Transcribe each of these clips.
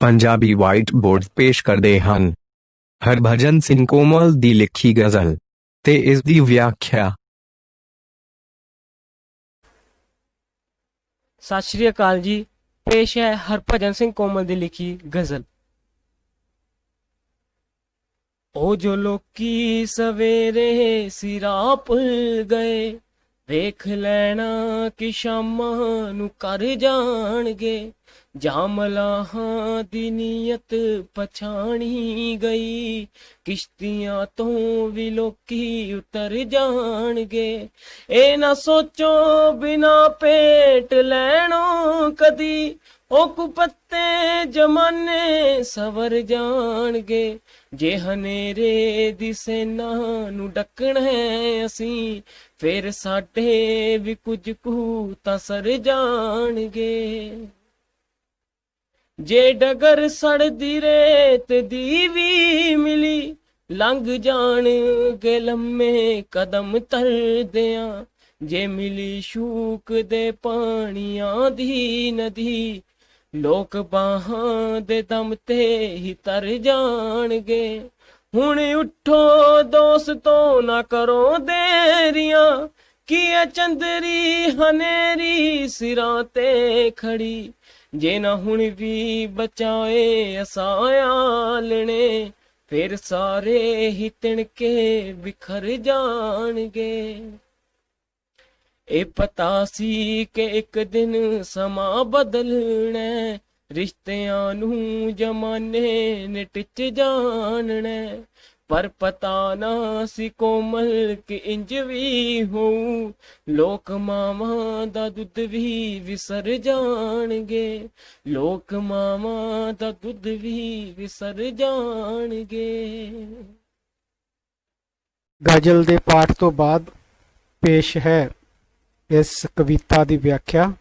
Punjabi white board पेश करते हैं हरभजन सिंह कोमल दी लिखी गज़ल ते इस दी व्याख्या। सत श्री अकाल जी। पेश है हरभजन सिंह कोमल दी लिखी गज़ल। ओ जो लोकी सवेरे सिरा भुल गए, वेख लैना कि शामां नूं कर जाणगे। जा मलाहां दी नीयत पछाणी गई, किश्तियां तो भी लोकी उतर जाणगे। ए ना सोचो बिना पेट लैणो कदी, ओ कुपत्ते जमाने सवर जाणगे। जे हनेरे दी सेना नूं डकना है असीं, फिर साडे भी कुछ कू तां सर जाणगे। जे डगर सड़दी रेत दी भी मिली, लंघ जाणगे लम्मे कदम तरदियां। जे मिली शूक दे पानियां दी नदी, लोक बाहां दे दम ते ही तर जाणगे। हुण उठो दोस्तो ना करो देरियां, कि चंदरी हनेरी सिरां ते खड़ी। जे ना हुण भी बचाए असायालने, फिर सारे ही तिणके बिखर जाणगे। ए पता सी कि एक दिन समा बदलना, रिश्तियां नूं जमाने ने टिच जानना। पर पता ना सी कोमल कि इंज भी होऊं, लोक मावां दा दुध भी विसर जाणगे। लोक मावां दा दुध भी विसर जाणगे। गजल दे पाठ तो बाद पेश है इस कविता की व्याख्या।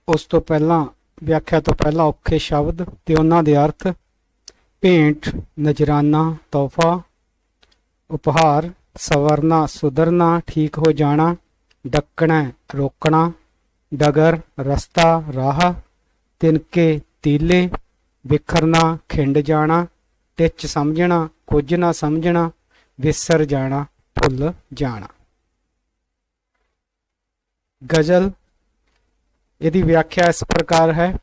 उस तो पहला व्याख्या तो पहला औखे शब्द ते उन्हां दे अर्थ। भेंट नजराना तोहफा, उपहार सवरना सुधरना ठीक हो जाना, डकना रोकना, डगर रस्ता राह, तिनके तीले बिखरना खिंड जाना, टिच समझना कुछ ना समझना, विसर जाना भुल जाना। गजल यदि व्याख्या इस प्रकार है।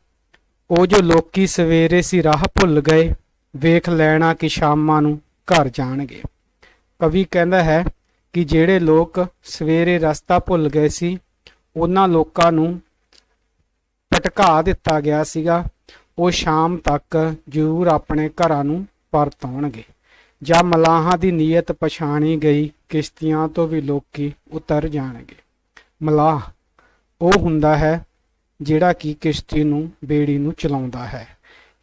ओ जो लोकी सवेरे सी राह भुल गए, वेख लैना कि शामां नूं घर जाणगे। कवि कहता है कि ਜਿਹੜੇ ਲੋਕ ਸਵੇਰੇ ਰਸਤਾ ਭੁੱਲ ਗਏ ਸੀ, ਉਹਨਾਂ ਲੋਕਾਂ ਨੂੰ ਭਟਕਾ ਦਿੱਤਾ ਗਿਆ ਸੀਗਾ, ਉਹ ਸ਼ਾਮ ਤੱਕ ਜ਼ਰੂਰ ਆਪਣੇ ਘਰਾਂ ਨੂੰ ਪਰਤ ਆਉਣਗੇ। ਜਾਂ ਮਲਾਹਾਂ ਦੀ ਨੀਅਤ ਪਛਾਣੀ ਗਈ, ਕਿਸ਼ਤੀਆਂ ਤੋਂ ਵੀ ਲੋਕੀ ਉਤਰ ਜਾਣਗੇ। ਮਲਾਹ ਉਹ ਹੁੰਦਾ ਹੈ ਜਿਹੜਾ ਕਿ ਕਿਸ਼ਤੀ ਨੂੰ ਬੇੜੀ ਨੂੰ ਚਲਾਉਂਦਾ ਹੈ।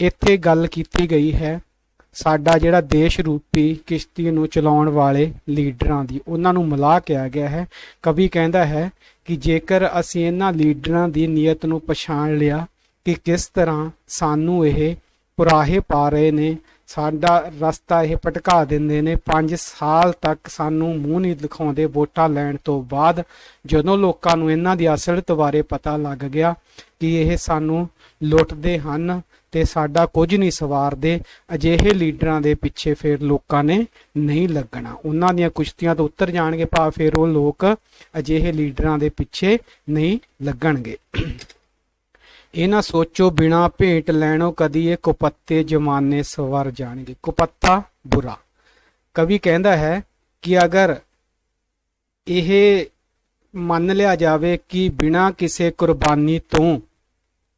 ਇੱਥੇ ਗੱਲ ਕੀਤੀ ਗਈ ਹੈ ਸਾਡਾ ਜਿਹੜਾ ਦੇਸ਼ ਰੂਪੀ ਕਿਸ਼ਤੀ ਨੂੰ ਚਲਾਉਣ ਵਾਲੇ ਲੀਡਰਾਂ ਦੀ, ਉਹਨਾਂ ਨੂੰ ਮਲਾਹ ਕਿਹਾ ਗਿਆ ਹੈ। ਕਵੀ ਕਹਿੰਦਾ ਹੈ ਕਿ ਜੇਕਰ ਅਸੀਂ ਇਹਨਾਂ ਲੀਡਰਾਂ ਦੀ ਨੀਅਤ ਨੂੰ ਪਛਾਣ ਲਿਆ ਕਿ ਕਿਸ ਤਰ੍ਹਾਂ ਸਾਨੂੰ ਇਹ ਪੁਰਾਹੇ ਪਾ ਰਹੇ ਨੇ, ਸਾਡਾ ਰਸਤਾ ਇਹ ਭਟਕਾ ਦਿੰਦੇ ਨੇ, 5 ਸਾਲ ਤੱਕ ਸਾਨੂੰ ਮੂੰਹ ਨਹੀਂ ਦਿਖਾਉਂਦੇ ਵੋਟਾਂ ਲੈਣ ਤੋਂ ਬਾਅਦ, ਜਦੋਂ ਲੋਕਾਂ ਨੂੰ ਇਹਨਾਂ ਦੀ ਅਸਲੀਅਤ ਬਾਰੇ ਪਤਾ ਲੱਗ ਗਿਆ ਕਿ ਇਹ ਸਾਨੂੰ ਲੁੱਟਦੇ ਹਨ ਤੇ ਸਾਡਾ ਕੁਝ ਨਹੀਂ ਸਵਾਰਦੇ, ਅਜਿਹੇ ਲੀਡਰਾਂ ਦੇ ਪਿੱਛੇ ਫਿਰ ਲੋਕਾਂ ਨੇ ਨਹੀਂ ਲੱਗਣਾ। ਉਹਨਾਂ ਦੀਆਂ ਕੁਸ਼ਤੀਆਂ ਤੋਂ ਉਤਰ ਜਾਣਗੇ, ਭਾਵ ਫਿਰ ਉਹ ਲੋਕ ਅਜਿਹੇ ਲੀਡਰਾਂ ਦੇ ਪਿੱਛੇ ਨਹੀਂ ਲੱਗਣਗੇ। ਇਹ ਨਾ ਸੋਚੋ ਬਿਨਾ ਭੇਟ ਲੈਣੋ ਕਦੀ, ਇਹ ਕੁਪੱਤੇ ਜਮਾਨੇ ਸਵਰ ਜਾਣਗੇ। ਕੁਪੱਤਾ ਬੁਰਾ। ਕਵੀ ਕਹਿੰਦਾ ਹੈ ਕਿ ਅਗਰ ਇਹ ਮੰਨ ਲਿਆ ਜਾਵੇ ਕਿ ਬਿਨਾ ਕਿਸੇ ਕੁਰਬਾਨੀ ਤੋਂ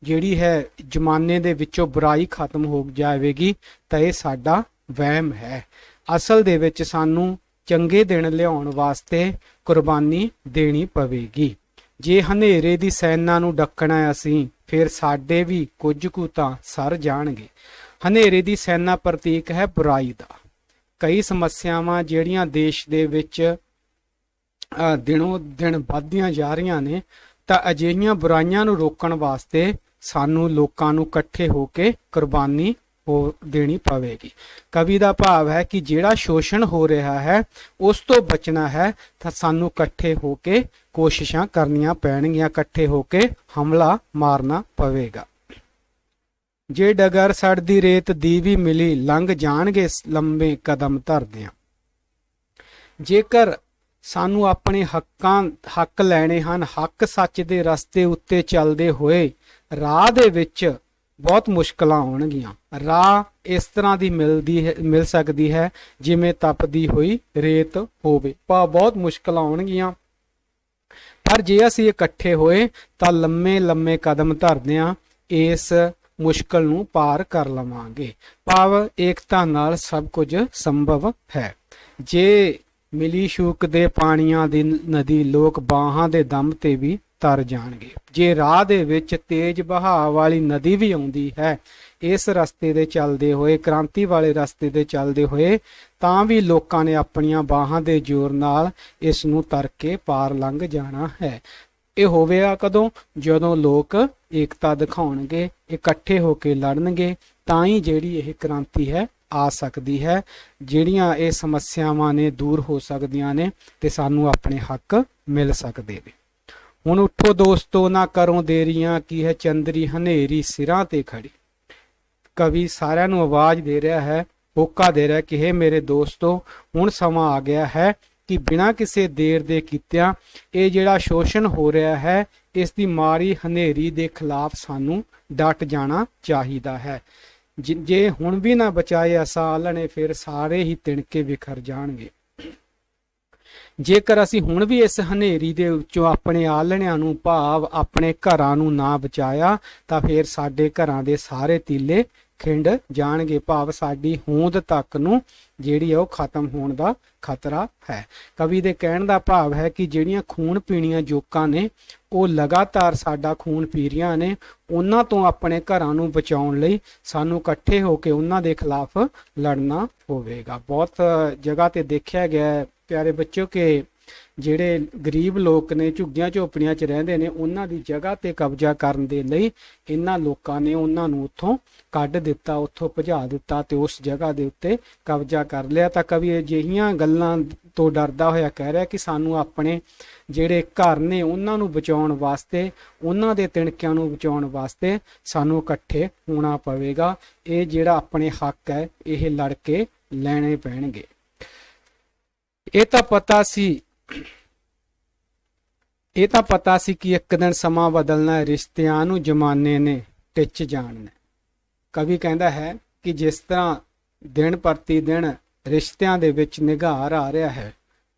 ਜਿਹੜੀ ਹੈ ਜ਼ਮਾਨੇ ਦੇ ਵਿੱਚੋਂ ਬੁਰਾਈ ਖਤਮ ਹੋ ਜਾਵੇਗੀ, ਤਾਂ ਇਹ ਸਾਡਾ ਵਹਿਮ ਹੈ। ਅਸਲ ਦੇ ਵਿੱਚ ਸਾਨੂੰ ਚੰਗੇ ਦਿਨ ਲਿਆਉਣ ਵਾਸਤੇ ਕੁਰਬਾਨੀ ਦੇਣੀ ਪਵੇਗੀ। ਜੇ ਹਨੇਰੇ ਦੀ ਸੈਨਾ ਨੂੰ ਡੱਕਣਾ ਅਸੀਂ, ਫਿਰ ਸਾਡੇ ਵੀ ਕੁਝ ਕੁ ਤਾਂ ਸਰ ਜਾਣਗੇ। ਹਨੇਰੇ ਦੀ ਸੈਨਾ ਪ੍ਰਤੀਕ ਹੈ ਬੁਰਾਈ ਦਾ। ਕਈ ਸਮੱਸਿਆਵਾਂ ਜਿਹੜੀਆਂ ਦੇਸ਼ ਦੇ ਵਿੱਚ ਦਿਨੋਂ ਦਿਨ ਵੱਧਦੀਆਂ ਜਾ ਰਹੀਆਂ ਨੇ, ਤਾਂ ਅਜਿਹੀਆਂ ਬੁਰਾਈਆਂ ਨੂੰ ਰੋਕਣ ਵਾਸਤੇ ਸਾਨੂੰ ਲੋਕਾਂ ਨੂੰ ਇਕੱਠੇ ਹੋ ਕੇ ਕੁਰਬਾਨੀ ਦੇਣੀ ਪਵੇਗੀ। ਕਵੀ ਦਾ ਭਾਵ ਹੈ ਕਿ ਜਿਹੜਾ ਸ਼ੋਸ਼ਣ ਹੋ ਰਿਹਾ ਹੈ ਉਸ ਤੋਂ ਬਚਣਾ ਹੈ ਤਾਂ ਸਾਨੂੰ ਇਕੱਠੇ ਹੋ ਕੇ ਕੋਸ਼ਿਸ਼ਾਂ ਕਰਨੀਆਂ ਪੈਣਗੀਆਂ, ਇਕੱਠੇ ਹੋ ਕੇ ਹਮਲਾ ਮਾਰਨਾ ਪਵੇਗਾ। ਜੇ ਡਗਰ ਸੜਦੀ ਰੇਤ ਦੀ ਵੀ ਮਿਲੀ, ਲੰਘ ਜਾਣਗੇ ਲੰਬੇ ਕਦਮ ਧਰਦਿਆਂ। ਜੇਕਰ ਸਾਨੂੰ ਆਪਣੇ ਹੱਕ ਲੈਣੇ ਹਨ, ਹੱਕ ਸੱਚ ਦੇ ਰਸਤੇ ਉੱਤੇ ਚੱਲਦੇ ਹੋਏ ਰਾਹ ਦੇ ਵਿੱਚ ਬਹੁਤ ਮੁਸ਼ਕਲਾਂ ਆਉਣਗੀਆਂ। ਰਾਹ ਇਸ ਤਰ੍ਹਾਂ ਦੀ ਮਿਲ ਸਕਦੀ ਹੈ ਜਿਵੇਂ ਤਪਦੀ ਹੋਈ ਰੇਤ ਹੋਵੇ, ਬਹੁਤ ਮੁਸ਼ਕਲਾਂ ਆਉਣਗੀਆਂ। ਪਰ ਜੇ ਅਸੀਂ ਇਕੱਠੇ ਹੋਏ ਤਾਂ ਲੰਮੇ ਕਦਮ ਧਰਦੇ ਹਾਂ, ਇਸ ਮੁਸ਼ਕਲ ਨੂੰ ਪਾਰ ਕਰ ਲਵਾਂਗੇ। ਭਾਵ ਏਕਤਾ ਨਾਲ ਸਭ ਕੁਝ ਸੰਭਵ ਹੈ। ਜੇ ਮਿਲੀ ਸ਼ੂਕ ਦੇ ਪਾਣੀਆਂ ਦੀ ਨਦੀ, ਲੋਕ ਬਾਹਾਂ ਦੇ ਦਮ ਤੇ ਵੀ ਤਰ ਜਾਣਗੇ। ਜੇ ਰਾਹ ਦੇ ਵਿੱਚ ਤੇਜ਼ ਵਹਾਅ ਵਾਲੀ ਨਦੀ ਵੀ ਆਉਂਦੀ ਹੈ, ਇਸ ਰਸਤੇ ਦੇ ਚੱਲਦੇ ਹੋਏ, ਕ੍ਰਾਂਤੀ ਵਾਲੇ ਰਸਤੇ ਦੇ ਚੱਲਦੇ ਹੋਏ, ਤਾਂ ਵੀ ਲੋਕਾਂ ਨੇ ਆਪਣੀਆਂ ਬਾਹਾਂ ਦੇ ਜ਼ੋਰ ਨਾਲ ਇਸ ਨੂੰ ਤਰ ਕੇ ਪਾਰ ਲੰਘ ਜਾਣਾ ਹੈ। ਇਹ ਹੋਵੇਗਾ ਕਦੋਂ? ਜਦੋਂ ਲੋਕ ਏਕਤਾ ਦਿਖਾਉਣਗੇ, ਇਕੱਠੇ ਹੋ ਕੇ ਲੜਨਗੇ, ਤਾਂ ਹੀ ਜਿਹੜੀ ਇਹ ਕ੍ਰਾਂਤੀ ਹੈ ਆ ਸਕਦੀ ਹੈ। ਜਿਹੜੀਆਂ ਇਹ ਸਮੱਸਿਆਵਾਂ ਨੇ ਦੂਰ ਹੋ ਸਕਦੀਆਂ ਨੇ ਤੇ ਸਾਨੂੰ ਆਪਣੇ ਹੱਕ ਮਿਲ ਸਕਦੇ ਨੇ। ਹੁਣ ਉੱਠੋ ਦੋਸਤੋ, ਨਾ ਕਰੋ ਦੇਰੀਆਂ, ਕੀ ਹੈ ਚੰਦਰੀ ਹਨੇਰੀ ਸਿਰਾਂ ਤੇ ਖੜੀ। ਕਵੀ ਸਾਰਿਆਂ ਨੂੰ ਆਵਾਜ਼ ਦੇ ਰਿਹਾ ਹੈ, ਹੋਕਾ ਦੇ ਰਿਹਾ ਕਿ ਹੇ ਮੇਰੇ ਦੋਸਤੋ, ਹੁਣ ਸਮਾਂ ਆ ਗਿਆ ਹੈ ਕਿ ਬਿਨਾਂ ਕਿਸੇ ਦੇਰ ਦੇ ਕੀਤਿਆਂ ਇਹ ਜਿਹੜਾ ਸ਼ੋਸ਼ਣ ਹੋ ਰਿਹਾ ਹੈ, ਇਸ ਦੀ ਮਾਰੀ ਹਨੇਰੀ ਦੇ ਖਿਲਾਫ ਸਾਨੂੰ ਡਟ ਜਾਣਾ ਚਾਹੀਦਾ ਹੈ। ਜੇ ਹੁਣ ਵੀ ਨਾ ਬਚਾਏ ਅਸਾਂ ਆਲਣੇ, ਫਿਰ ਸਾਰੇ ਹੀ ਤਿਣਕੇ ਵਿਖਰ ਜਾਣਗੇ। ਜੇਕਰ ਅਸੀਂ ਹੁਣ ਵੀ ਇਸ ਹਨੇਰੀ ਦੇ ਵਿੱਚੋਂ ਆਪਣੇ ਆਲਣਿਆਂ ਨੂੰ, ਭਾਵ ਆਪਣੇ ਘਰਾਂ ਨੂੰ ਨਾ ਬਚਾਇਆ, ਤਾਂ ਫਿਰ ਸਾਡੇ ਘਰਾਂ ਦੇ ਸਾਰੇ ਤੀਲੇ ਖਿੰਡ ਜਾਣਗੇ। ਭਾਵ ਸਾਡੀ ਹੋਂਦ ਤੱਕ ਨੂੰ ਜਿਹੜੀ ਹੈ ਉਹ ਖਤਮ ਹੋਣ ਦਾ ਖਤਰਾ ਹੈ। ਕਵੀ ਦੇ ਕਹਿਣ ਦਾ ਭਾਵ ਹੈ ਕਿ ਜਿਹੜੀਆਂ ਖੂਨ ਪੀਣੀਆਂ ਜੋਕਾਂ ਨੇ, ਉਹ ਲਗਾਤਾਰ ਸਾਡਾ ਖੂਨ ਪੀ ਰਹੀਆਂ ਨੇ। ਉਹਨਾਂ ਤੋਂ ਆਪਣੇ ਘਰਾਂ ਨੂੰ ਬਚਾਉਣ ਲਈ ਸਾਨੂੰ ਇਕੱਠੇ ਹੋ ਕੇ ਉਹਨਾਂ ਦੇ ਖਿਲਾਫ ਲੜਨਾ ਹੋਵੇਗਾ। ਬਹੁਤ ਜਗ੍ਹਾ ਤੇ ਦੇਖਿਆ ਗਿਆ ਹੈ ਪਿਆਰੇ ਬੱਚਿਓ ਕਿ ਜਿਹੜੇ ਗਰੀਬ ਲੋਕ ਨੇ, ਝੁੱਗੀਆਂ ਝੋਪੜੀਆਂ 'ਚ ਰਹਿੰਦੇ ਨੇ, ਉਹਨਾਂ ਦੀ ਜਗ੍ਹਾ ਤੇ ਕਬਜ਼ਾ ਕਰਨ ਦੇ ਲਈ ਇਹਨਾਂ ਲੋਕਾਂ ਨੇ ਉਹਨਾਂ ਨੂੰ ਉੱਥੋਂ ਕੱਢ ਦਿੱਤਾ, ਉੱਥੋਂ ਭਜਾ ਦਿੱਤਾ ਤੇ ਉਸ ਜਗ੍ਹਾ ਦੇ ਉੱਤੇ ਕਬਜ਼ਾ ਕਰ ਲਿਆ। ਤਾਂ ਕਵੀ ਅਜਿਹੀਆਂ ਗੱਲਾਂ ਤੋਂ ਡਰਦਾ ਹੋਇਆ ਕਹਿ ਰਿਹਾ ਕਿ ਸਾਨੂੰ ਆਪਣੇ ਜਿਹੜੇ ਘਰ ਨੇ ਉਹਨਾਂ ਨੂੰ ਬਚਾਉਣ ਵਾਸਤੇ, ਉਹਨਾਂ ਦੇ ਤਿਣਕਿਆਂ ਨੂੰ ਬਚਾਉਣ ਵਾਸਤੇ ਸਾਨੂੰ ਇਕੱਠੇ ਹੋਣਾ ਪਵੇਗਾ। ਇਹ ਜਿਹੜਾ ਆਪਣੇ ਹੱਕ ਹੈ ਇਹ ਲੜ ਕੇ ਲੈਣੇ ਪੈਣਗੇ। ਇਹ ਤਾਂ ਪਤਾ ਸੀ ਕਿ ਇੱਕ ਦਿਨ ਸਮਾਂ ਬਦਲਣਾ, ਰਿਸ਼ਤਿਆਂ ਨੂੰ ਜ਼ਮਾਨੇ ਨੇ ਟਿੱਚ ਜਾਣਨਾ। ਕਵੀ ਕਹਿੰਦਾ ਹੈ ਕਿ ਜਿਸ ਤਰ੍ਹਾਂ ਦਿਨ ਪ੍ਰਤੀ ਦਿਨ ਰਿਸ਼ਤਿਆਂ ਦੇ ਵਿੱਚ ਨਿਘਾਰ ਆ ਰਿਹਾ ਹੈ,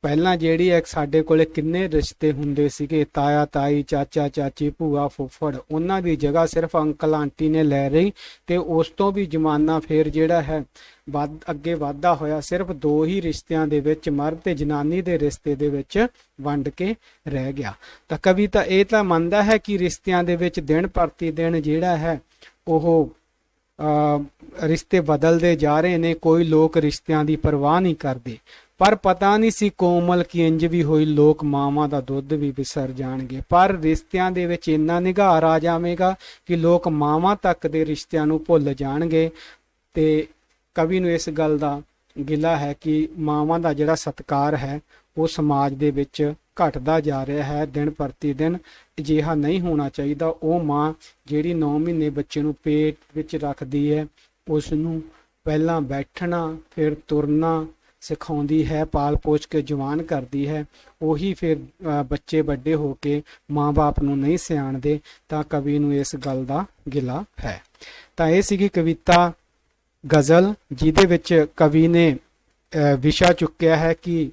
ਪਹਿਲਾਂ ਜਿਹੜੀ ਹੈ ਸਾਡੇ ਕੋਲੇ ਕਿੰਨੇ ਰਿਸ਼ਤੇ ਹੁੰਦੇ ਸੀਗੇ, ਤਾਇਆ ਤਾਈ, ਚਾਚਾ ਚਾਚੀ, ਭੂਆ ਫੁੱਫੜ, ਉਹਨਾਂ ਦੀ ਜਗ੍ਹਾ ਸਿਰਫ ਅੰਕਲ ਆਂਟੀ ਨੇ ਲੈ ਰਹੀ ਤੇ ਉਸ ਤੋਂ ਵੀ ਜ਼ਮਾਨਾ ਫਿਰ ਜਿਹੜਾ ਹੈ ਅੱਗੇ ਵਧਦਾ ਹੋਇਆ ਸਿਰਫ ਦੋ ਹੀ ਰਿਸ਼ਤਿਆਂ ਦੇ ਵਿੱਚ, ਮਰਦ ਤੇ ਜਨਾਨੀ ਦੇ ਰਿਸ਼ਤੇ ਦੇ ਵਿੱਚ ਵੰਡ ਕੇ ਰਹਿ ਗਿਆ। ਤਾਂ ਕਵੀ ਤਾਂ ਇਹ ਤਾਂ ਮੰਨਦਾ ਹੈ ਕਿ ਰਿਸ਼ਤਿਆਂ ਦੇ ਵਿੱਚ ਦਿਨ ਪ੍ਰਤੀ ਦਿਨ ਜਿਹੜਾ ਹੈ ਉਹ ਰਿਸ਼ਤੇ ਬਦਲਦੇ ਜਾ ਰਹੇ ਨੇ। ਕੋਈ ਲੋਕ ਰਿਸ਼ਤਿਆਂ ਦੀ ਪਰਵਾਹ ਨਹੀਂ ਕਰਦੇ। ਪਰ ਪਤਾ ਨਹੀਂ ਸੀ ਕੋਮਲ ਕੀ ਇੰਜ ਵੀ ਹੋਈ, ਲੋਕ ਮਾਵਾਂ ਦਾ ਦੁੱਧ ਵੀ ਵਿਸਰ ਜਾਣਗੇ। ਪਰ ਰਿਸ਼ਤਿਆਂ ਦੇ ਵਿੱਚ ਇੰਨਾ ਨਿਘਾਰ ਆ ਜਾਵੇਗਾ ਕਿ ਲੋਕ ਮਾਵਾਂ ਤੱਕ ਦੇ ਰਿਸ਼ਤਿਆਂ ਨੂੰ ਭੁੱਲ ਜਾਣਗੇ। ਤੇ ਕਵੀ ਨੂੰ ਇਸ ਗੱਲ ਦਾ ਗਿਲਾ ਹੈ ਕਿ ਮਾਵਾਂ ਦਾ ਜਿਹੜਾ ਸਤਿਕਾਰ ਹੈ ਉਹ ਸਮਾਜ ਦੇ ਵਿੱਚ ਘਟਦਾ ਜਾ ਰਿਹਾ ਹੈ ਦਿਨ ਪ੍ਰਤੀ ਦਿਨ। ਅਜਿਹਾ ਨਹੀਂ ਹੋਣਾ ਚਾਹੀਦਾ। ਉਹ ਮਾਂ ਜਿਹੜੀ 9 ਮਹੀਨੇ ਬੱਚੇ ਨੂੰ ਪੇਟ ਵਿੱਚ ਰੱਖਦੀ ਹੈ, ਉਸ ਨੂੰ ਪਹਿਲਾਂ ਬੈਠਣਾ ਫਿਰ ਤੁਰਨਾ ਸਿਖਾਉਂਦੀ ਹੈ, ਪਾਲ ਪੋਚ ਕੇ ਜਵਾਨ ਕਰਦੀ ਹੈ, ਉਹੀ ਫਿਰ ਬੱਚੇ ਵੱਡੇ ਹੋ ਕੇ ਮਾਂ-ਬਾਪ ਨੂੰ ਨਹੀਂ ਸਿਆਣਦੇ। ਤਾਂ ਕਵੀ ਨੂੰ ਇਸ ਗੱਲ ਦਾ ਗਿਲਾ ਹੈ। ਤਾਂ ਇਹ ਸੀਗੀ ਕਵਿਤਾ ਗਜ਼ਲ, ਜਿਹਦੇ ਵਿੱਚ ਕਵੀ ਨੇ ਵਿਸ਼ਾ ਚੁੱਕਿਆ ਹੈ ਕਿ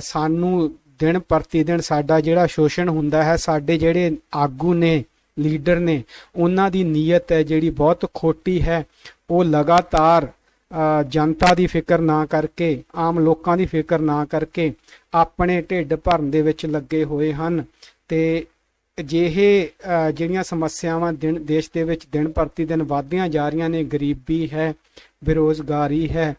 ਸਾਨੂੰ ਦਿਨ ਪ੍ਰਤੀ ਦਿਨ ਸਾਡਾ ਜਿਹੜਾ ਸ਼ੋਸ਼ਣ ਹੁੰਦਾ ਹੈ, ਸਾਡੇ ਜਿਹੜੇ ਆਗੂ ਨੇ, ਲੀਡਰ ਨੇ, ਉਹਨਾਂ ਦੀ ਨੀਅਤ ਹੈ ਜਿਹੜੀ ਬਹੁਤ ਖੋਟੀ ਹੈ। ਉਹ ਲਗਾਤਾਰ ਜਨਤਾ ਦੀ ਫਿਕਰ ਨਾ ਕਰਕੇ, ਆਮ ਲੋਕਾਂ ਦੀ ਫਿਕਰ ਨਾ ਕਰਕੇ ਆਪਣੇ ਢਿੱਡ ਭਰਨ ਦੇ ਵਿੱਚ ਲੱਗੇ ਹੋਏ ਹਨ। ਤੇ ਅਜਿਹੇ ਜਿਹੜੀਆਂ ਸਮੱਸਿਆਵਾਂ ਦੇਸ਼ ਦੇ ਵਿੱਚ ਦਿਨ ਪ੍ਰਤੀ ਦਿਨ ਵੱਧਦੀਆਂ ਜਾ ਰਹੀਆਂ ਨੇ, ਗਰੀਬੀ ਹੈ, ਬੇਰੁਜ਼ਗਾਰੀ ਹੈ,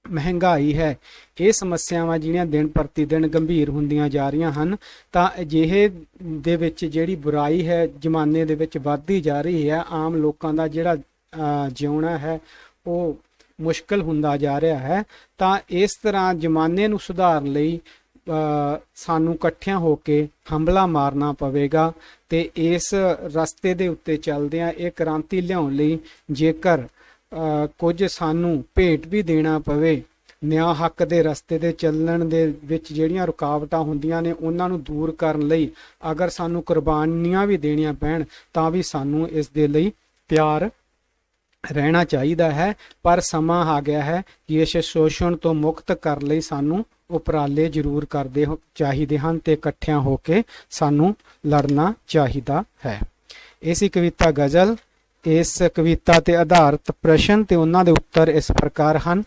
ਮਹਿੰਗਾਈ ਹੈ, ਇਹ ਸਮੱਸਿਆਵਾਂ ਜਿਹੜੀਆਂ ਦਿਨ ਪ੍ਰਤੀ ਦਿਨ ਗੰਭੀਰ ਹੁੰਦੀਆਂ ਜਾ ਰਹੀਆਂ ਹਨ। ਤਾਂ ਅਜਿਹੇ ਦੇ ਵਿੱਚ ਜਿਹੜੀ ਬੁਰਾਈ ਹੈ ਜ਼ਮਾਨੇ ਦੇ ਵਿੱਚ ਵੱਧਦੀ ਜਾ ਰਹੀ ਹੈ। ਆਮ ਲੋਕਾਂ ਦਾ ਜਿਹੜਾ ਜਿਉਣਾ ਹੈ ਉਹ ਮੁਸ਼ਕਲ ਹੁੰਦਾ ਜਾ ਰਿਹਾ ਹੈ। ਤਾਂ ਇਸ ਤਰ੍ਹਾਂ ਜ਼ਮਾਨੇ ਨੂੰ ਸੁਧਾਰਨ ਲਈ ਸਾਨੂੰ ਇਕੱਠਿਆਂ ਹੋ ਕੇ ਹੰਭਲਾ ਮਾਰਨਾ ਪਵੇਗਾ ਤੇ ਇਸ ਰਸਤੇ ਦੇ ਉੱਤੇ ਚੱਲਦਿਆਂ ਇਹ ਕ੍ਰਾਂਤੀ ਲਿਆਉਣ ਲਈ ਜੇਕਰ ਕੁਝ ਸਾਨੂੰ ਭੇਟ ਵੀ ਦੇਣਾ ਪਵੇ, ਨਿਆਂ ਹੱਕ ਦੇ ਰਸਤੇ ਤੇ ਚੱਲਣ ਦੇ ਵਿੱਚ ਜਿਹੜੀਆਂ ਰੁਕਾਵਟਾਂ ਹੁੰਦੀਆਂ ਨੇ ਉਹਨਾਂ ਨੂੰ ਦੂਰ ਕਰਨ ਲਈ ਅਗਰ ਸਾਨੂੰ ਕੁਰਬਾਨੀਆਂ ਵੀ ਦੇਣੀਆਂ ਪੈਣ ਤਾਂ ਵੀ ਸਾਨੂੰ ਇਸ ਦੇ ਲਈ ਤਿਆਰ ਰਹਿਣਾ ਚਾਹੀਦਾ ਹੈ। ਪਰ ਸਮਾਂ ਆ ਗਿਆ ਹੈ ਕਿ ਇਸ ਸ਼ੋਸ਼ਣ ਤੋਂ ਮੁਕਤ ਕਰਨ ਲਈ ਸਾਨੂੰ ਉਪਰਾਲੇ ਜ਼ਰੂਰ ਕਰਦੇ ਚਾਹੀਦੇ ਹਨ ਤੇ ਇਕੱਠਿਆਂ ਹੋ ਕੇ ਸਾਨੂੰ ਲੜਨਾ ਚਾਹੀਦਾ ਹੈ। ਇਹ ਸੀ ਕਵਿਤਾ ਗਜ਼ਲ। ਇਸ ਕਵਿਤਾ ਤੇ ਆਧਾਰਿਤ ਪ੍ਰਸ਼ਨ ਤੇ ਉਹਨਾਂ ਦੇ ਉੱਤਰ ਇਸ ਪ੍ਰਕਾਰ ਹਨ।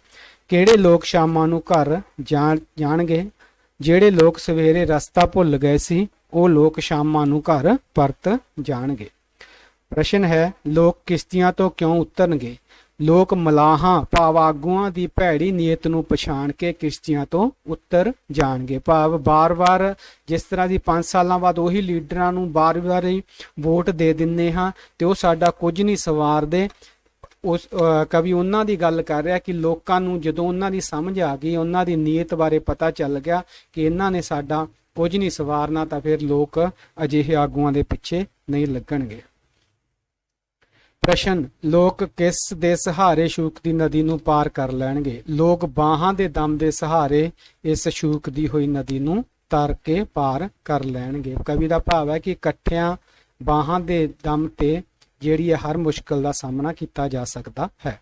ਕਿਹੜੇ ਲੋਕ ਸ਼ਾਮਾਂ ਨੂੰ ਘਰ ਜਾਣਗੇ? ਜਿਹੜੇ ਲੋਕ ਸਵੇਰੇ ਰਸਤਾ ਭੁੱਲ ਗਏ ਸੀ ਉਹ ਲੋਕ ਸ਼ਾਮਾਂ ਨੂੰ ਘਰ ਪਰਤ ਜਾਣਗੇ। ਪ੍ਰਸ਼ਨ ਹੈ, ਲੋਕ ਕਿਸ਼ਤੀਆਂ ਤੋਂ ਕਿਉਂ ਉਤਰਨਗੇ? ਲੋਕ ਮਲਾਹਾਂ ਭਾਵ ਆਗੂਆਂ ਦੀ ਭੈੜੀ ਨੀਅਤ ਨੂੰ ਪਛਾਣ ਕੇ ਕਿਸ਼ਤੀਆਂ ਤੋਂ ਉਤਰ ਜਾਣਗੇ। ਭਾਵ ਬਾਰ-ਬਾਰ ਜਿਸ ਤਰ੍ਹਾਂ ਦੀ 5 ਸਾਲਾਂ ਬਾਅਦ ਉਹੀ ਲੀਡਰਾਂ ਨੂੰ ਬਾਰ-ਬਾਰ ਹੀ ਵੋਟ ਦੇ ਦਿੰਦੇ ਹਾਂ ਤੇ ਉਹ ਸਾਡਾ ਕੁਝ ਨਹੀਂ ਸਵਾਰਦੇ। ਉਸ ਕਵੀ ਉਹਨਾਂ ਦੀ ਗੱਲ ਕਰ ਰਿਹਾ ਕਿ ਲੋਕਾਂ ਨੂੰ ਜਦੋਂ ਉਹਨਾਂ ਦੀ ਸਮਝ ਆ ਗਈ, ਉਹਨਾਂ ਦੀ ਨੀਅਤ ਬਾਰੇ ਪਤਾ ਚੱਲ ਗਿਆ ਕਿ ਇਹਨਾਂ ਨੇ ਸਾਡਾ ਕੁਝ ਨਹੀਂ ਸਵਾਰਨਾ, ਤਾਂ ਫਿਰ ਲੋਕ ਅਜਿਹੇ ਆਗੂਆਂ ਦੇ ਪਿੱਛੇ ਨਹੀਂ ਲੱਗਣਗੇ। ਪ੍ਰਸ਼ਨ, ਲੋਕ ਕਿਸ ਦੇ ਸਹਾਰੇ ਸ਼ੂਕ ਦੀ ਨਦੀ ਨੂੰ ਪਾਰ ਕਰ ਲੈਣਗੇ? ਲੋਕ ਬਾਹਾਂ ਦੇ ਦਮ ਦੇ ਸਹਾਰੇ ਇਸ ਸ਼ੂਕ ਦੀ ਹੋਈ ਨਦੀ ਨੂੰ ਤਰ ਕੇ ਪਾਰ ਕਰ ਲੈਣਗੇ। ਕਵੀ ਦਾ ਭਾਵ ਹੈ ਕਿ ਇਕੱਠਿਆਂ ਬਾਹਾਂ ਦੇ ਦਮ ਤੇ ਜਿਹੜੀ ਹੈ ਹਰ ਮੁਸ਼ਕਲ ਦਾ ਸਾਹਮਣਾ ਕੀਤਾ ਜਾ ਸਕਦਾ ਹੈ।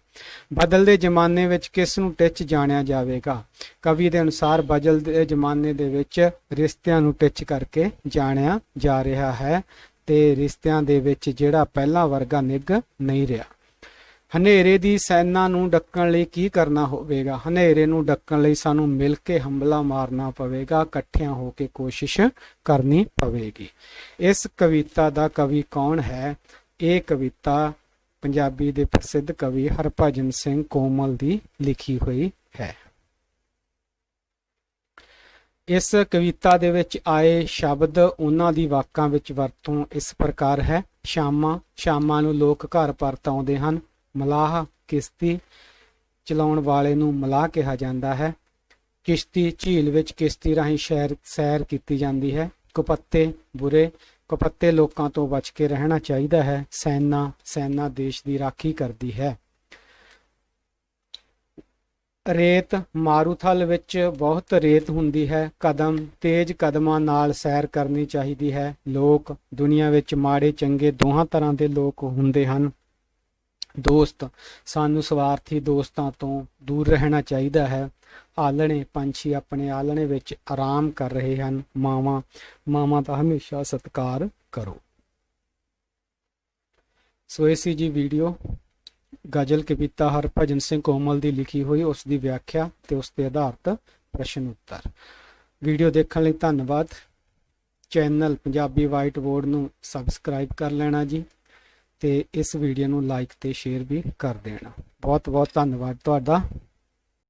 ਬਦਲਦੇ ਜ਼ਮਾਨੇ ਵਿੱਚ ਕਿਸ ਨੂੰ ਟਿੱਚ ਜਾਣਿਆ ਜਾਵੇਗਾ? ਕਵੀ ਦੇ ਅਨੁਸਾਰ ਬਦਲਦੇ ਜ਼ਮਾਨੇ ਦੇ ਵਿੱਚ ਰਿਸ਼ਤਿਆਂ ਨੂੰ ਟਿੱਚ ਕਰਕੇ ਜਾਣਿਆ ਜਾ ਰਿਹਾ ਹੈ ਤੇ ਰਿਸ਼ਤਿਆਂ ਦੇ ਵਿੱਚ ਜਿਹੜਾ ਪਹਿਲਾ ਵਰਗਾ ਨਿੱਘ ਨਹੀਂ ਰਿਹਾ। ਹਨੇਰੇ ਦੀ ਸੈਨਾ ਨੂੰ ਡੱਕਣ ਲਈ ਕੀ ਕਰਨਾ ਹੋਵੇਗਾ? ਹਨੇਰੇ ਨੂੰ ਡੱਕਣ ਲਈ ਸਾਨੂੰ ਮਿਲ ਕੇ ਹੰਭਲਾ ਮਾਰਨਾ ਪਵੇਗਾ, ਇਕੱਠਿਆਂ ਹੋ ਕੇ ਕੋਸ਼ਿਸ਼ ਕਰਨੀ ਪਵੇਗੀ। ਇਸ ਕਵਿਤਾ ਦਾ ਕਵੀ ਕੌਣ ਹੈ? ਇਹ ਕਵਿਤਾ ਪੰਜਾਬੀ ਦੇ ਪ੍ਰਸਿੱਧ ਕਵੀ ਹਰਭਜਨ ਸਿੰਘ ਕੋਮਲ ਦੀ ਲਿਖੀ ਹੋਈ ਹੈ। ਇਸ ਕਵਿਤਾ ਦੇ ਵਿੱਚ ਆਏ ਸ਼ਬਦ ਉਹਨਾਂ ਦੀ ਵਾਕਾਂ ਵਿੱਚ ਵਰਤੋਂ ਇਸ ਪ੍ਰਕਾਰ ਹੈ। ਸ਼ਾਮਾਂ ਨੂੰ ਲੋਕ ਘਰ ਪਰਤ ਆਉਂਦੇ ਹਨ। ਮਲਾਹ ਕਿਸ਼ਤੀ ਚਲਾਉਣ ਵਾਲੇ ਨੂੰ ਮਲਾਹ ਕਿਹਾ ਜਾਂਦਾ ਹੈ। ਕਿਸ਼ਤੀ ਝੀਲ ਵਿੱਚ ਕਿਸ਼ਤੀ ਰਾਹੀਂ ਸੈਰ ਕੀਤੀ ਜਾਂਦੀ ਹੈ। ਕੁਪੱਤੇ ਲੋਕਾਂ ਤੋਂ ਬਚ ਕੇ ਰਹਿਣਾ ਚਾਹੀਦਾ ਹੈ। ਸੈਨਾ ਦੇਸ਼ ਦੀ ਰਾਖੀ ਕਰਦੀ ਹੈ। ਰੇਤ ਮਾਰੂਥਲ ਵਿੱਚ ਬਹੁਤ ਰੇਤ ਹੁੰਦੀ ਹੈ। ਤੇਜ਼ ਕਦਮਾਂ ਨਾਲ ਸੈਰ ਕਰਨੀ ਚਾਹੀਦੀ ਹੈ। ਲੋਕ ਦੁਨੀਆ ਵਿੱਚ ਮਾੜੇ ਚੰਗੇ ਦੋਹਾਂ ਤਰ੍ਹਾਂ ਦੇ ਲੋਕ ਹੁੰਦੇ ਹਨ। ਦੋਸਤ, ਸਾਨੂੰ ਸਵਾਰਥੀ ਦੋਸਤਾਂ ਤੋਂ ਦੂਰ ਰਹਿਣਾ ਚਾਹੀਦਾ ਹੈ। ਆਲਣੇ, ਪੰਛੀ ਆਪਣੇ ਆਲਣੇ ਵਿੱਚ ਆਰਾਮ ਕਰ ਰਹੇ ਹਨ। ਮਾਵਾਂ ਦਾ ਹਮੇਸ਼ਾ ਸਤਿਕਾਰ ਕਰੋ। ਸੋ ਇਹ ਸੀ ਜੀ ਵੀਡੀਓ ਗਜ਼ਲ ਕਵਿਤਾ ਹਰਭਜਨ ਸਿੰਘ ਕੋਮਲ ਦੀ ਲਿਖੀ ਹੋਈ, ਉਸ ਦੀ ਵਿਆਖਿਆ ਤੇ ਉਸ ਤੇ ਆਧਾਰਿਤ ਪ੍ਰਸ਼ਨ ਉੱਤਰ। ਵੀਡੀਓ ਦੇਖਣ ਲਈ ਧੰਨਵਾਦ। ਚੈਨਲ ਪੰਜਾਬੀ ਵਾਈਟ ਬੋਰਡ ਨੂੰ ਸਬਸਕ੍ਰਾਈਬ ਕਰ ਲੈਣਾ ਜੀ ਤੇ ਇਸ ਵੀਡੀਓ ਨੂੰ ਲਾਈਕ ਤੇ ਸ਼ੇਅਰ ਵੀ ਕਰ ਦੇਣਾ। ਬਹੁਤ ਬਹੁਤ ਧੰਨਵਾਦ ਤੁਹਾਡਾ।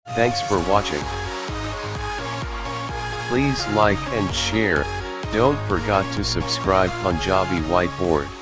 Thanks for watching. Please like and share. Don't forget to subscribe Punjabi Whiteboard.